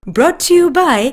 Brought to you by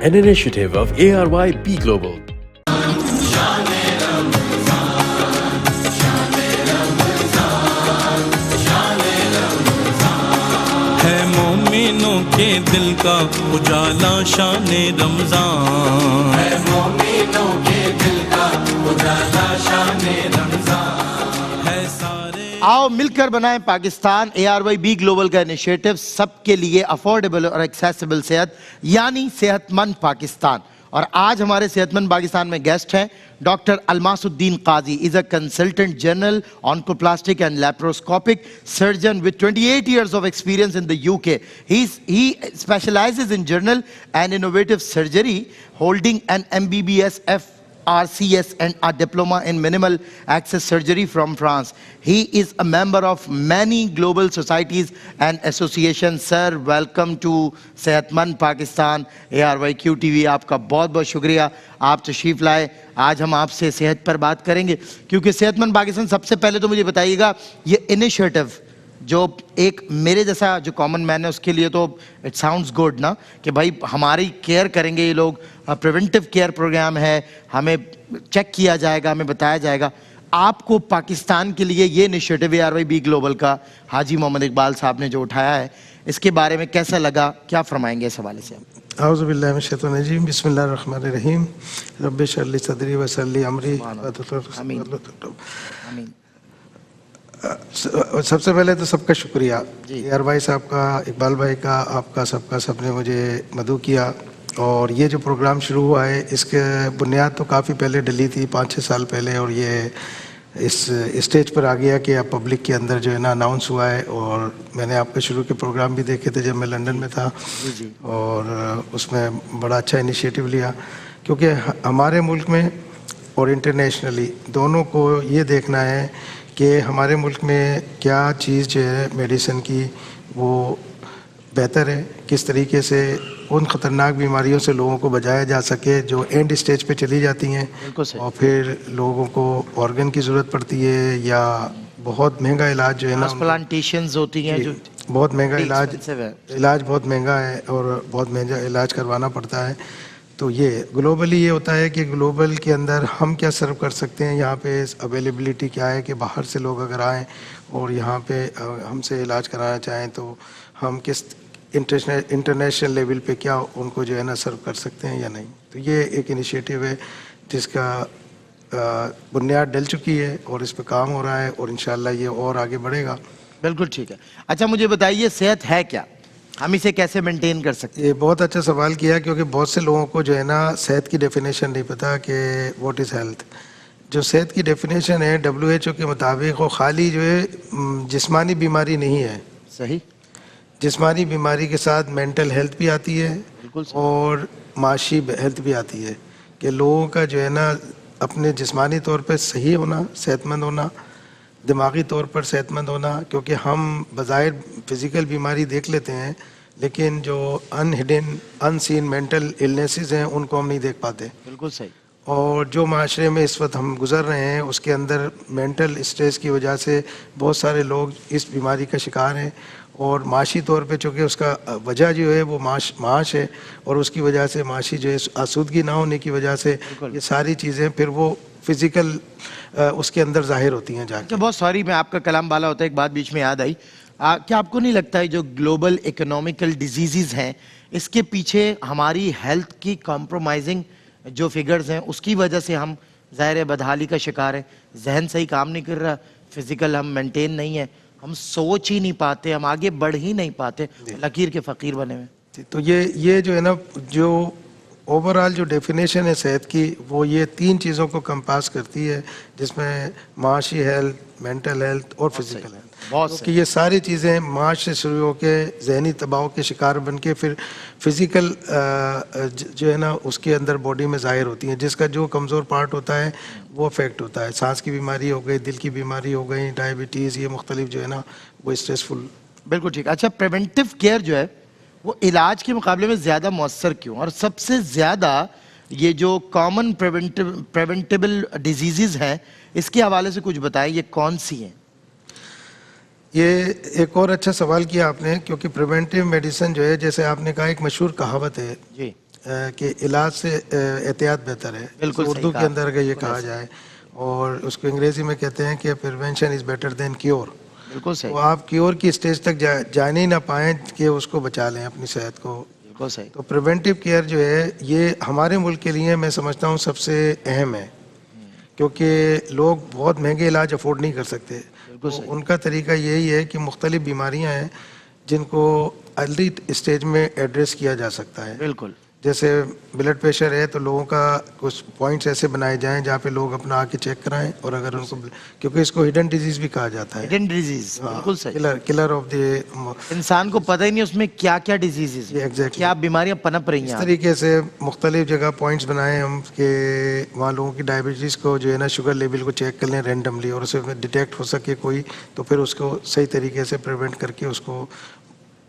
an initiative of ARYB Global. ہے مومنوں کے دل کا اجالا شان رمضان، ہے مومنوں کے دل کا اجالا شان رمضان، ہے سارے آؤ مل کر بنائیں پاکستان ARYB گلوبل کا انیشیٹو سب کے لیے افورڈیبل اور ایکسیسیبل صحت یعنی صحت مند پاکستان. اور آج ہمارے صحت مند پاکستان میں گیسٹ ہیں doctor Almas Uddin Qazi. As a consultant general oncoplastic and laparoscopic surgeon with 28 years of experience in the UK. He specializes in general and innovative surgery, holding an MBBS FRCS and a diploma in minimal access surgery from France. He is a member of many global societies and associations. Sir, welcome to Sehatmand Pakistan ARYQ TV. آپ کا بہت بہت شکریہ آپ تشریف لائے. آج ہم آپ سے صحت پر بات کریں گے کیونکہ صحت مند پاکستان. سب سے پہلے تو مجھے بتائیے گا یہ انیشیٹو جو ایک میرے جیسا جو کامن مین ہے اس کے لیے تو اٹ ساؤنڈز گڈ نا کہ بھائی ہماری کیئر کریں گے یہ لوگ. پریونٹیو کیئر پروگرام ہے, ہمیں چیک کیا جائے گا, ہمیں بتایا جائے گا. آپ کو پاکستان کے لیے یہ انیشیٹو ARYB گلوبل کا حاجی محمد اقبال صاحب نے جو اٹھایا ہے اس کے بارے میں کیسا لگا, کیا فرمائیں گے اس حوالے سے؟ اعوذ باللہ من الشیطان الرجیم. بسم اللہ الرحمن الرحیم. رب اشرح لی صدری ویسر لی امری. سب سے پہلے تو سب کا شکریہ, یار بھائی صاحب کا, اقبال بھائی کا, آپ کا, سب نے مجھے مدعو کیا. اور یہ جو پروگرام شروع ہوا ہے اس کے بنیاد تو کافی پہلے ڈلی تھی, 5-6 سال پہلے, اور یہ اس اسٹیج پر آ گیا کہ اب پبلک کے اندر جو ہے نا اناؤنس ہوا ہے. اور میں نے آپ کے شروع کے پروگرام بھی دیکھے تھے جب میں لندن میں تھا, اور اس میں بڑا اچھا انیشیٹو لیا کیونکہ ہمارے ملک میں اور انٹرنیشنلی دونوں کو یہ دیکھنا ہے کہ ہمارے ملک میں کیا چیز جو ہے میڈیسن کی وہ بہتر ہے, کس طریقے سے ان خطرناک بیماریوں سے لوگوں کو بچایا جا سکے جو اینڈ اسٹیج پہ چلی جاتی ہیں اور پھر لوگوں کو آرگن کی ضرورت پڑتی ہے یا بہت مہنگا علاج جو ہے نا ٹرانسپلانٹیشنز ہوتی ہیں جو بہت مہنگا علاج بہت مہنگا ہے اور بہت مہنگا علاج کروانا پڑتا ہے. تو یہ گلوبلی یہ ہوتا ہے کہ گلوبل کے اندر ہم کیا سرو کر سکتے ہیں, یہاں پہ اویلیبلٹی کیا ہے کہ باہر سے لوگ اگر آئیں اور یہاں پہ ہم سے علاج کرانا چاہیں تو ہم کس انٹرنیشنل لیول پہ کیا ان کو جو ہے نا سرو کر سکتے ہیں یا نہیں. تو یہ ایک انیشیٹو ہے جس کا بنیاد ڈل چکی ہے اور اس پہ کام ہو رہا ہے اور انشاءاللہ یہ اور آگے بڑھے گا. بالکل ٹھیک ہے. اچھا مجھے بتائیے صحت ہے کیا, ہم اسے کیسے مینٹین کر سکتے ہیں؟ یہ بہت اچھا سوال کیا کیونکہ بہت سے لوگوں کو جو ہے نا صحت کی ڈیفینیشن نہیں پتہ کہ واٹ از ہیلتھ. جو صحت کی ڈیفینیشن ہے WHO کے مطابق وہ خالی جو ہے جسمانی بیماری نہیں ہے. صحیح. جسمانی بیماری کے ساتھ مینٹل ہیلتھ بھی آتی ہے اور معاشی ہیلتھ بھی آتی ہے کہ لوگوں کا جو ہے نا اپنے جسمانی طور پہ صحیح ہونا, صحت مند ہونا, دماغی طور پر صحت مند ہونا. کیونکہ ہم بظاہر فزیکل بیماری دیکھ لیتے ہیں لیکن جو ان hidden unseen mental illnesses ہیں ان کو ہم نہیں دیکھ پاتے. بالکل صحیح. اور جو معاشرے میں اس وقت ہم گزر رہے ہیں اس کے اندر مینٹل اسٹریس کی وجہ سے بہت سارے لوگ اس بیماری کا شکار ہیں. اور معاشی طور پہ چونکہ اس کا وجہ جو ہے وہ معاش ہے اور اس کی وجہ سے معاشی جو ہے آسودگی نہ ہونے کی وجہ سے یہ ساری چیزیں پھر وہ فزیکل اس کے اندر ظاہر ہوتی ہیں جا کے. بہت سوری میں آپ کا کلام بالا ہوتا ہے, ایک بات بیچ میں یاد آئی. کیا آپ کو نہیں لگتا ہے جو گلوبل اکنومیکل ڈیزیزز ہیں اس کے پیچھے ہماری ہیلتھ کی کمپرومائزنگ جو فگرز ہیں اس کی وجہ سے ہم ظاہر بدحالی کا شکار ہیں؟ ذہن صحیح کام نہیں کر رہا, فزیکل ہم مینٹین نہیں ہے, ہم سوچ ہی نہیں پاتے, ہم آگے بڑھ ہی نہیں پاتے, لکیر کے فقیر بنے ہوئے. تو یہ جو ہے نا جو اوور آل جو ڈیفینیشن ہے صحت کی وہ یہ 3 چیزوں کو کمپاس کرتی ہے جس میں معاشی ہیلتھ, مینٹل ہیلتھ اور فزیکل ہیلتھ. کہ یہ ساری چیزیں معاش سے شروع ہو کے ذہنی دباؤ کے شکار بن کے پھر فزیکل جو ہے نا اس کے اندر باڈی میں ظاہر ہوتی ہیں. جس کا جو کمزور پارٹ ہوتا ہے وہ افیکٹ ہوتا ہے. سانس کی بیماری ہو گئی, دل کی بیماری ہو گئی, ڈائبٹیز, یہ مختلف جو ہے نا وہ اسٹریسفل. بالکل ٹھیک. اچھا پریونٹیو کیئر جو ہے وہ علاج کے مقابلے میں زیادہ مؤثر کیوں, اور سب سے زیادہ یہ جو کامن پریونٹیبل ڈیزیزز ہیں اس کے حوالے سے کچھ بتائیں, یہ کون سی ہیں؟ یہ ایک اور اچھا سوال کیا آپ نے، کیونکہ پریونٹیو میڈیسن جو ہے، جیسے آپ نے کہا، ایک مشہور کہاوت ہے جی کہ علاج سے احتیاط بہتر ہے. بالکل صحیح اردو کے کہا. اندر اگر یہ کہا جائے، اور اس کو انگریزی میں کہتے ہیں کہ prevention is better than cure. بالکل صحیح. تو آپ کیور کی اسٹیج تک جانے ہی نہ پائیں کہ اس کو بچا لیں اپنی صحت کو. بالکل صحیح. تو پریونٹیو کیئر جو ہے یہ ہمارے ملک کے لیے میں سمجھتا ہوں سب سے اہم ہے، کیونکہ لوگ بہت مہنگے علاج افورڈ نہیں کر سکتے. بالکل تو صحیح. ان کا طریقہ یہی ہے کہ مختلف بیماریاں ہیں جن کو ارلی اسٹیج میں ایڈریس کیا جا سکتا ہے. بالکل. جیسے بلڈ پریشر ہے تو لوگوں کا کچھ پوائنٹس ایسے بنائے جائیں جہاں پہ لوگ اپنا آ کے چیک کرائیں، اور اگر ان کو، کیونکہ اس کو ہڈن ڈیزیز بھی کہا جاتا ہے، ہڈن ڈیزیز. بالکل صحیح. Colour of the. انسان کو پتہ ہی نہیں اس میں کیا کیا ڈیزیز ہیں، exactly. کیا بیماریاں پنپ رہی اس ہیں. طریقے سے مختلف جگہ پوائنٹس بنائیں ہم کہ وہاں لوگوں کی ڈائبٹیز کو جو ہے نا، شوگر لیول کو چیک کر لیں رینڈملی، اور اسے ڈیٹیکٹ ہو سکے کوئی، تو پھر اس کو صحیح طریقے سے پریونٹ کر کے اس کو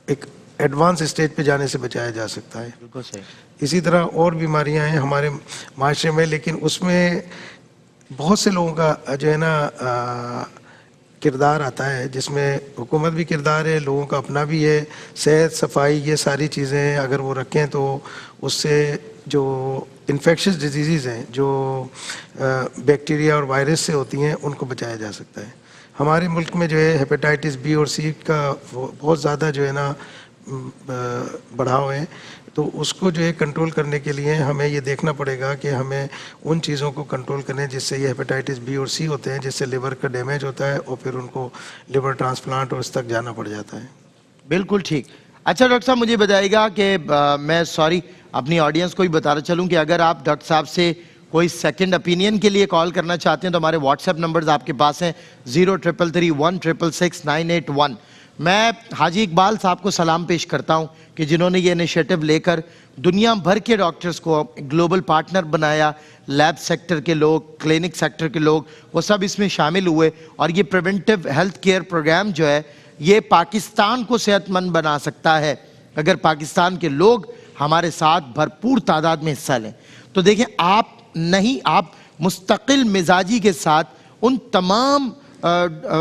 ایک ایڈوانس اسٹیج پہ جانے سے بچایا جا سکتا ہے. بالکل صحیح. اسی طرح اور بیماریاں ہیں ہمارے معاشرے میں، لیکن اس میں بہت سے لوگوں کا جو ہے نا کردار آتا ہے، جس میں حکومت بھی کردار ہے، لوگوں کا اپنا بھی ہے. صحت، صفائی، یہ ساری چیزیں اگر وہ رکھیں تو اس سے جو انفیکشس ڈیزیزز ہیں، جو بیکٹیریا اور وائرس سے ہوتی ہیں، ان کو بچایا جا سکتا ہے. ہمارے ملک میں جو ہے ہیپیٹائٹس بی اور سی کا بہت زیادہ جو ہے نا بڑھاؤ ہے. تو اس کو جو ہے کنٹرول کرنے کے لیے ہمیں یہ دیکھنا پڑے گا کہ ہمیں ان چیزوں کو کنٹرول کریں جس سے یہ ہیپیٹائٹس بی اور سی ہوتے ہیں، جس سے لیور کا ڈیمیج ہوتا ہے اور پھر ان کو لیور ٹرانسپلانٹ اور اس تک جانا پڑ جاتا ہے. بالکل ٹھیک. اچھا ڈاکٹر صاحب مجھے بتائیے گا کہ میں سوری اپنی آڈینس کو بھی بتانا چلوں کہ اگر آپ ڈاکٹر صاحب سے کوئی سیکنڈ اپینین کے لیے کال کرنا چاہتے ہیں تو ہمارے واٹس ایپ نمبرز آپ کے پاس ہیں 0333166691. میں حاجی اقبال صاحب کو سلام پیش کرتا ہوں کہ جنہوں نے یہ انیشیٹو لے کر دنیا بھر کے ڈاکٹرز کو گلوبل پارٹنر بنایا. لیب سیکٹر کے لوگ، کلینک سیکٹر کے لوگ، وہ سب اس میں شامل ہوئے، اور یہ پریونٹیو ہیلتھ کیئر پروگرام جو ہے یہ پاکستان کو صحت مند بنا سکتا ہے اگر پاکستان کے لوگ ہمارے ساتھ بھرپور تعداد میں حصہ لیں. تو دیکھیں آپ مستقل مزاجی کے ساتھ ان تمام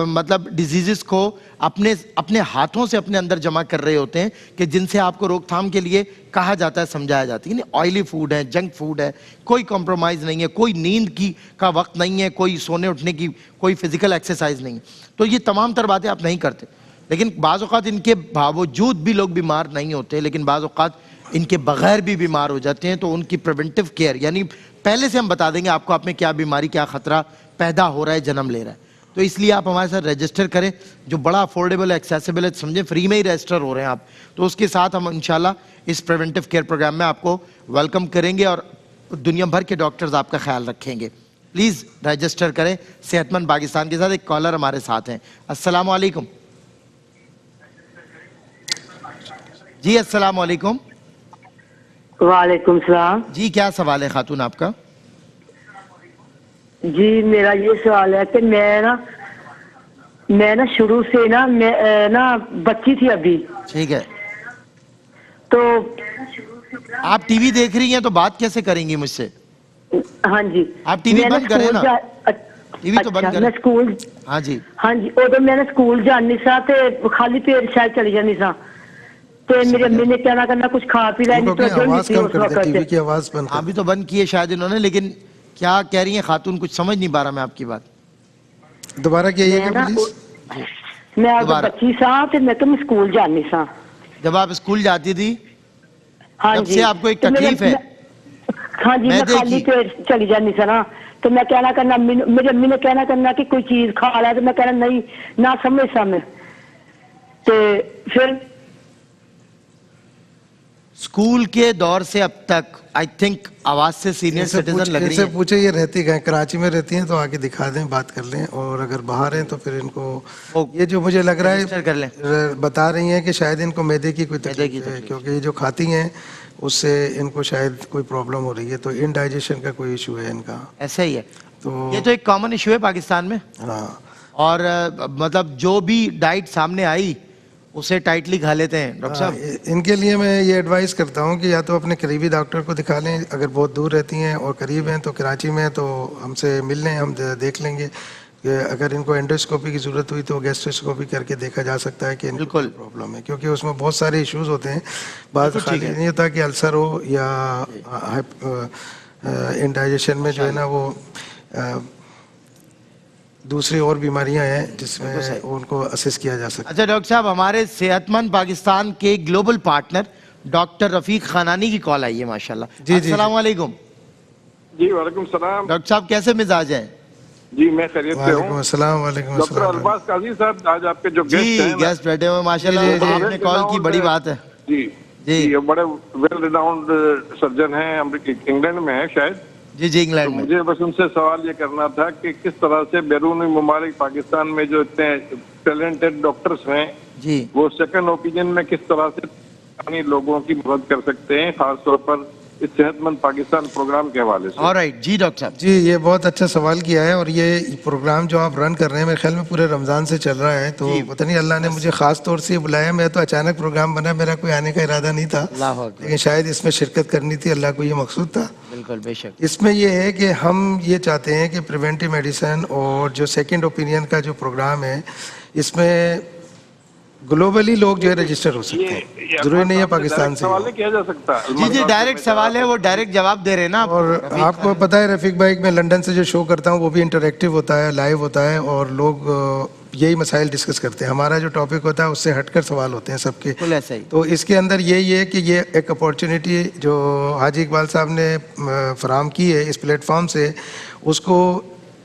مطلب ڈیزیزز کو اپنے ہاتھوں سے اپنے اندر جمع کر رہے ہوتے ہیں کہ جن سے آپ کو روک تھام کے لیے کہا جاتا ہے، سمجھایا جاتا ہے. یعنی آئلی فوڈ ہے، جنک فوڈ ہے، کوئی کمپرومائز نہیں ہے، کوئی نیند کا وقت نہیں ہے، کوئی سونے اٹھنے کی کوئی فزیکل ایکسرسائز نہیں ہے. تو یہ تمام تر باتیں آپ نہیں کرتے، لیکن بعض اوقات ان کے باوجود بھی لوگ بیمار نہیں ہوتے، لیکن بعض اوقات ان کے بغیر بھی بیمار ہو جاتے ہیں. تو ان کی پریونٹیو کیئر، یعنی پہلے سے ہم بتا دیں گے آپ کو آپ میں کیا بیماری، کیا خطرہ پیدا ہو رہا ہے، جنم لے رہا ہے. تو اس لیے آپ ہمارے ساتھ رجسٹر کریں، جو بڑا افورڈیبل ایکسیسیبل ہے، سمجھیں فری میں ہی رجسٹر ہو رہے ہیں آپ. تو اس کے ساتھ ہم انشاءاللہ اس پریونٹیو کیئر پروگرام میں آپ کو ویلکم کریں گے اور دنیا بھر کے ڈاکٹرز آپ کا خیال رکھیں گے. پلیز رجسٹر کریں صحت مند پاکستان کے ساتھ. ایک کالر ہمارے ساتھ ہیں. السلام علیکم. جی السلام علیکم. وعلیکم السلام. جی کیا سوال ہے خاتون آپ کا؟ جی میرا یہ سوال ہے کہ میں نا شروع سے نا بچی تھی ابھی. ٹھیک ہے. تو آپ ٹی وی دیکھ رہی ہیں تو بات کیسے کریں گی مجھ سے؟ ہاں جی آپ ٹی وی بند کریں نا. ٹی وی تو بند کریں. میں سکول، ہاں جی ادو میں سکول جانی سا تے خالی پیٹ شاید چلی جانی سا تے میری امی نے کہنا کرنا کچھ کھا پی لینی تو جو نہیں تھی اس وقت. ٹی وی کی آواز بند کر. ابھی تو بند کی ہے شاید انہوں نے، لیکن کیا کہہ رہی ہیں خاتون؟ کچھ سمجھ نہیں پا رہا میں آپ کی بات. دوبارہ کہیے گا پلیز. میں بچی سا تے میں تو سکول جانی سا. جب آپ اسکول جاتی تھی ہاں جب جی سے آپ کو ایک تکلیف ہے؟ ہاں جی میں خالی پیٹ چلی جانی سا نا تو میں کہنا کرنا، میری امی نے کہنا کرنا کہ کوئی چیز کھا لیا تو میں کہنا نہیں نہ سمجھ سا میں. پھر اسکول کے دور سے اب تک آئی تھنک آواز سے سینئر سٹیزن لگ رہی سے ہیں. پوچھے یہ رہتی کہیں؟ کراچی میں رہتی ہیں تو آ کے دکھا دیں، بات کر لیں، اور اگر باہر ہیں تو پھر ان کو یہ جو مجھے لگ رہا رجسٹر کر لیں. ہے بتا رہی ہیں کہ شاید ان کو معدے کی کوئی معدے کی تکلیف ہے، تکلیف. کیونکہ یہ جو کھاتی ہیں اس سے ان کو شاید کوئی پرابلم ہو رہی ہے، تو انڈائجیشن کا کوئی ایشو ہے ان کا. ایسا ہی ہے. تو یہ تو ایک کامن ایشو ہے پاکستان میں. ہاں، اور مطلب جو بھی ڈائٹ سامنے آئی اسے ٹائٹلی کھا لیتے ہیں ڈاکٹر صاحب. ان کے لیے میں یہ ایڈوائز کرتا ہوں کہ یا تو اپنے قریبی ڈاکٹر کو دکھا لیں، اگر بہت دور رہتی ہیں، اور قریب ہیں تو کراچی میں تو ہم سے مل لیں، ہم دیکھ لیں گے. کہ اگر ان کو اینڈوسکوپی کی ضرورت ہوئی تو گیسٹروسکوپی کر کے دیکھا جا سکتا ہے کہ ان کو بالکل پرابلم ہے، کیونکہ اس میں بہت سارے ایشوز ہوتے ہیں. بعض خالی نہیں ہوتا کہ السر ہو یا انڈائجیشن میں جو ہے نا وہ دوسری اور بیماریاں ہیں جس میں ان کو اسس کیا جا سکتا ہے. اچھا ڈاکٹر صاحب، ہمارے صحت مند پاکستان کے گلوبل پارٹنر ڈاکٹر رفیق خانانی کی کال آئی ہے ماشاءاللہ. السلام علیکم. جی وعلیکم السلام. ڈاکٹر صاحب کیسے مزاج ہیں؟ جی میں خیریت سے وعلیکم ہوں. السلام. وعلیکم ڈاکٹر السلام. الباز قاضی صاحب آج آپ کے جو جی گیسٹ ہیں گیسٹ بیٹھے ہوئے ماشاءاللہ، آپ نے کال کی، بڑی بات ہے. جی جی بڑے ویل ریناؤنڈ سرجن ہیں، انگلینڈ میں ہیں شاید. جی انگلینڈ میں. مجھے بس ان سے سوال یہ کرنا تھا کہ کس طرح سے بیرونی ممالک پاکستان میں جو اتنے ٹیلنٹڈ ڈاکٹرز ہیں جی وہ سیکنڈ اوپینین میں کس طرح سے لوگوں کی مدد کر سکتے ہیں، خاص طور پر اس صحت مند پاکستان پروگرام کے حوالے سے. آلرائٹ. جی ڈاکٹر صاحب. جی یہ بہت اچھا سوال کیا ہے، اور یہ پروگرام جو آپ رن کر رہے ہیں میرے خیال میں پورے رمضان سے چل رہا ہے، تو پتہ نہیں اللہ نے مجھے خاص طور سے بلایا. میں تو اچانک پروگرام بنا، میرا کوئی آنے کا ارادہ نہیں تھا، اللہ اکبر. لیکن شاید اس میں شرکت کرنی تھی، اللہ کو یہ مقصود تھا. بالکل بے شک. اس میں یہ ہے کہ ہم یہ چاہتے ہیں کہ پریونٹیو میڈیسن اور جو سیکنڈ اوپینین کا جو پروگرام ہے اس میں گلوبلی لوگ جو ہے رجسٹر ہو سکتے ہیں، ضروری نہیں ہے پاکستان سے. سوال کیا جا سکتا ہے. جی ڈائریکٹ سوال ہے، وہ ڈائریکٹ جواب دے رہے ہیں نا. اور آپ کو پتہ ہے رفیق بھائی، میں لنڈن سے جو شو کرتا ہوں وہ بھی انٹریکٹیو ہوتا ہے، لائیو ہوتا ہے، اور لوگ یہی مسائل ڈسکس کرتے ہیں. ہمارا جو ٹاپک ہوتا ہے اس سے ہٹ کر سوال ہوتے ہیں سب کے. ایسا ہی. تو اس کے اندر یہی ہے کہ یہ ایک اپورچونیٹی جو حاجی اقبال صاحب نے فراہم کی ہے اس پلیٹ فارم سے، اس کو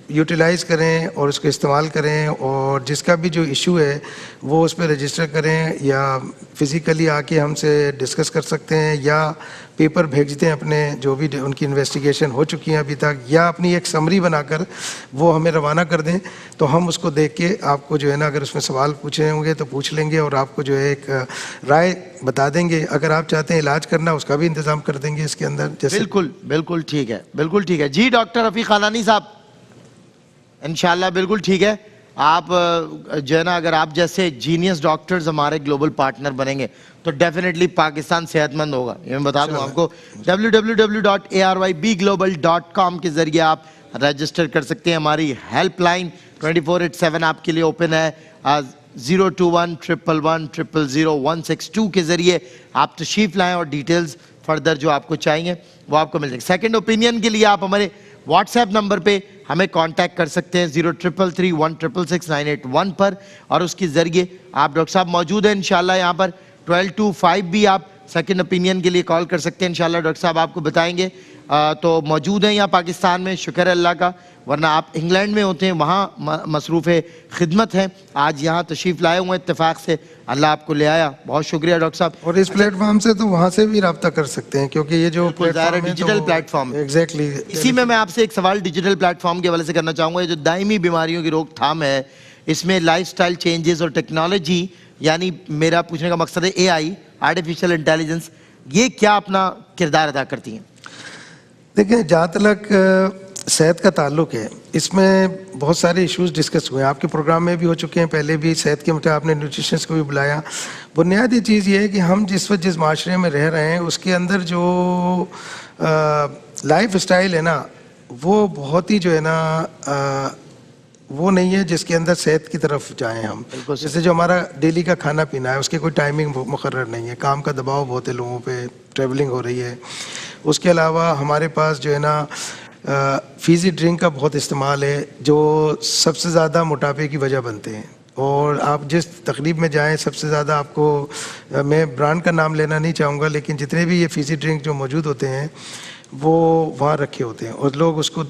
یوٹیلائز کریں اور اس کو استعمال کریں، اور جس کا بھی جو ایشو ہے وہ اس پہ رجسٹر کریں، یا فزیکلی آ کے ہم سے ڈسکس کر سکتے ہیں، یا پیپر بھیجتے ہیں اپنے جو بھی ان کی انویسٹیگیشن ہو چکی ہیں ابھی تک، یا اپنی ایک سمری بنا کر وہ ہمیں روانہ کر دیں، تو ہم اس کو دیکھ کے آپ کو جو ہے نا اگر اس میں سوال پوچھے ہوں گے تو پوچھ لیں گے، اور آپ کو جو ہے ایک رائے بتا دیں گے. اگر آپ چاہتے ہیں علاج کرنا اس کا بھی انتظام کر دیں گے اس کے اندر. جیسے بالکل ٹھیک ہے، بالکل ٹھیک ہے. جی ڈاکٹر رفیق خانانی صاحب انشاءاللہ بالکل ٹھیک ہے. آپ جو ہے نا اگر آپ جیسے جینیس ڈاکٹرز ہمارے گلوبل پارٹنر بنیں گے تو ڈیفینیٹلی پاکستان صحت مند ہوگا. یہ میں بتا دوں آپ کو www.arybglobal.com کے ذریعے آپ رجسٹر کر سکتے ہیں. ہماری ہیلپ لائن 24/7 آپ کے لیے اوپن ہے. 0211111000162 کے ذریعے آپ تشریف لائیں اور ڈیٹیلز فردر جو آپ کو چاہیے وہ آپ کو مل جائیں گے. سیکنڈ اوپینین کے لیے آپ ہمارے واٹس ایپ نمبر پہ ہمیں کانٹیکٹ کر سکتے ہیں 0333166981 پر, اور اس کے ذریعے آپ ڈاکٹر صاحب موجود ہیں انشاءاللہ یہاں پر 12 to 5 بھی آپ سیکنڈ اوپینین کے لیے کال کر سکتے ہیں انشاءاللہ. ڈاکٹر صاحب آپ کو بتائیں گے تو موجود ہیں یہاں پاکستان میں, شکر ہے اللہ کا, ورنہ آپ انگلینڈ میں ہوتے ہیں, وہاں مصروف خدمت ہیں, آج یہاں تشریف لائے ہوئے اتفاق سے, اللہ آپ کو لے آیا, بہت شکریہ ڈاکٹر صاحب. اور اس پلیٹ فارم سے تو وہاں سے بھی رابطہ کر سکتے ہیں کیونکہ یہ جو ڈیجیٹل پلیٹ فارم ایگزیکٹلی اسی میں آپ سے ایک سوال ڈیجیٹل پلیٹ فارم کے حوالے سے کرنا چاہوں گا. یہ جو دائمی بیماریوں کی روک تھام ہے اس میں لائف سٹائل چینجز اور ٹیکنالوجی, یعنی میرا پوچھنے کا مقصد ہے اے آئی, آرٹیفیشل انٹیلیجنس, یہ کیا اپنا کردار ادا کرتی ہیں؟ دیکھیں جہاں تک صحت کا تعلق ہے اس میں بہت سارے ایشوز ڈسکس ہوئے ہیں, آپ کے پروگرام میں بھی ہو چکے ہیں, پہلے بھی صحت کے مطابق آپ نے نیوٹریشنس کو بھی بلایا. بنیادی چیز یہ ہے کہ ہم جس وقت جس معاشرے میں رہ رہے ہیں اس کے اندر جو لائف سٹائل ہے نا وہ بہت ہی جو ہے نا وہ نہیں ہے جس کے اندر صحت کی طرف جائیں ہم. جیسے جو ہمارا ڈیلی کا کھانا پینا ہے اس کی کوئی ٹائمنگ مقرر نہیں ہے, کام کا دباؤ بہت ہے لوگوں پہ, ٹریولنگ ہو رہی ہے. اس کے علاوہ ہمارے پاس جو ہے نا فیزی ڈرنک کا بہت استعمال ہے جو سب سے زیادہ موٹاپے کی وجہ بنتے ہیں. اور آپ جس تقریب میں جائیں سب سے زیادہ آپ کو, میں برانڈ کا نام لینا نہیں چاہوں گا, لیکن جتنے بھی یہ فیزی ڈرنک جو موجود ہوتے ہیں وہ وہاں رکھے ہوتے ہیں اور لوگ اس کو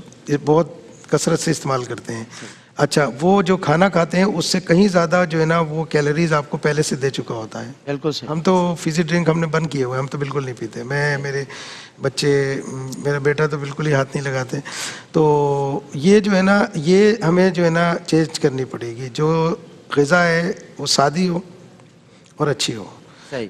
بہت کثرت سے استعمال کرتے ہیں. اچھا, وہ جو کھانا کھاتے ہیں اس سے کہیں زیادہ جو ہے نا وہ کیلوریز آپ کو پہلے سے دے چکا ہوتا ہے. بالکل. ہم تو فیزی ڈرنک ہم نے بند کیے ہوئے, ہم تو بالکل نہیں پیتے. میں, میرے بچے, میرا بیٹا تو بالکل ہی ہاتھ نہیں لگاتے. تو یہ جو ہے نا یہ ہمیں جو ہے نا چینج کرنی پڑے گی. جو غذا ہے وہ سادی ہو اور اچھی ہو. صحیح.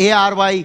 ARY